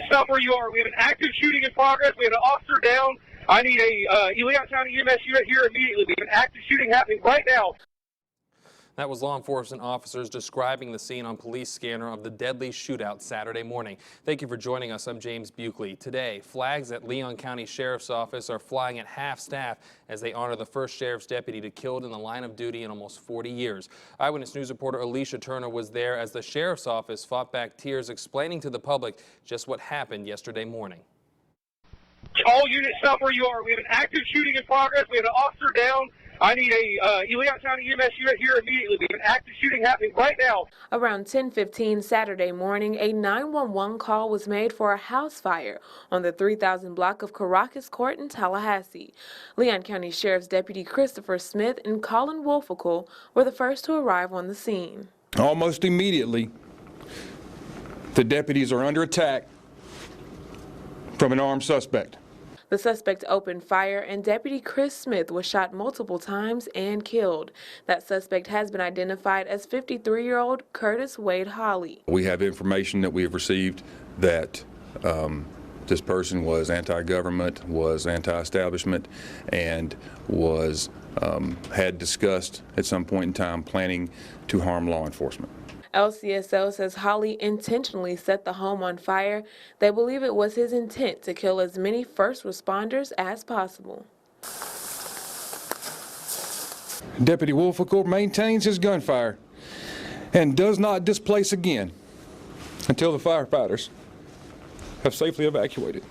units, stop where you are. We have an active shooting in progress. We have an officer down. I need a Leon County EMS unit here immediately. We have an active shooting happening right now. That was law enforcement officers describing the scene on police scanner of the deadly shootout Saturday morning. Thank you for joining us. I'm James Buckley. Today, flags at Leon County Sheriff's Office are flying at half staff as they honor the first sheriff's deputy killed in the line of duty in almost 40 years. Eyewitness News reporter Alicia Turner was there as the sheriff's office fought back tears explaining to the public just what happened yesterday morning. All units, stop where you are. We have an active shooting in progress. We have an officer down. I need a Leon County EMS unit here immediately. We have an active shooting happening right now. Around 10:15 Saturday morning, a 911 call was made for a house fire on the 3000 block of Caracas Court in Tallahassee. Leon County Sheriff's Deputy Christopher Smith and Colin Wolficle were the first to arrive on the scene. Almost immediately, the deputies are under attack from an armed suspect. The suspect opened fire and Deputy Chris Smith was shot multiple times and killed. That suspect has been identified as 53-year-old Curtis Wade Holly. We have information that we have received that this person was anti-government, was anti-establishment, and was had discussed at some point in time planning to harm law enforcement. LCSO says Holly intentionally set the home on fire. They believe it was his intent to kill as many first responders as possible. Deputy Wolficle maintains his gunfire and does not displace again until the firefighters have safely evacuated.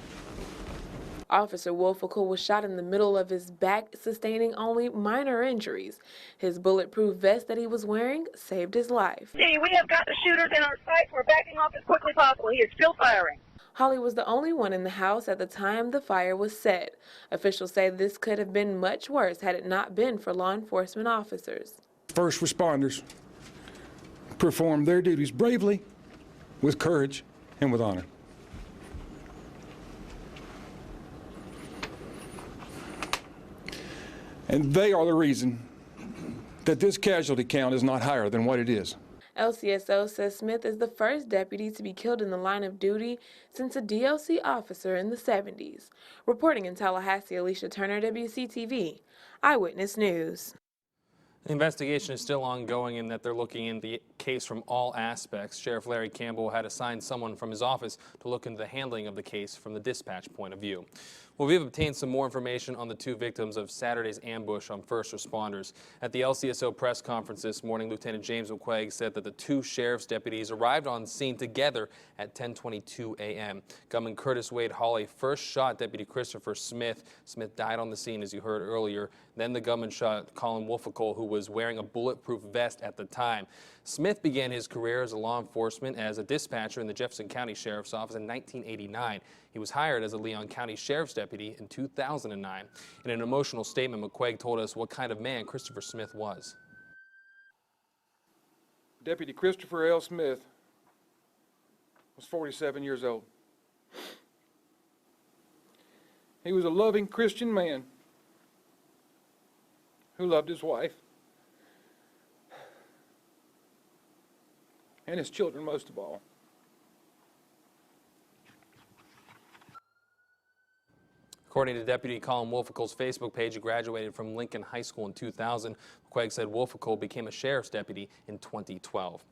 Officer Wolficle was shot in the middle of his back, sustaining only minor injuries. His bulletproof vest that he was wearing saved his life. Hey, we have got the shooters in our sights. We're backing off as quickly as possible. He is still firing. Holly was the only one in the house at the time the fire was set. Officials say this could have been much worse had it not been for law enforcement officers. First responders perform their duties bravely, with courage, and with honor. And they are the reason that this casualty count is not higher than what it is. LCSO says Smith is the first deputy to be killed in the line of duty since a DLC officer in the 70s. Reporting in Tallahassee, Alicia Turner, WCTV, Eyewitness News. The investigation is still ongoing in that they're looking into the case from all aspects. Sheriff Larry Campbell had assigned someone from his office to look into the handling of the case from the dispatch point of view. Well, we've obtained some more information on the two victims of Saturday's ambush on first responders. At the LCSO press conference this morning, Lieutenant James McQuaig said that the two sheriff's deputies arrived on scene together at 10:22 a.m. Gunman Curtis Wade Holly first shot Deputy Christopher Smith. Smith died on the scene, as you heard earlier. Then the gunman shot Colin Wolficle, who was wearing a bulletproof vest at the time. Smith began his career as a law enforcement as a dispatcher in the Jefferson County Sheriff's Office in 1989. He was hired as a Leon County Sheriff's Deputy in 2009. In an emotional statement, McQuaig told us what kind of man Christopher Smith was. Deputy Christopher L. Smith was 47 years old. He was a loving Christian man who loved his wife and his children most of all. According to Deputy Colin Wolficle's Facebook page, he graduated from Lincoln High School in 2000. McQuaig said Wolficle became a sheriff's deputy in 2012.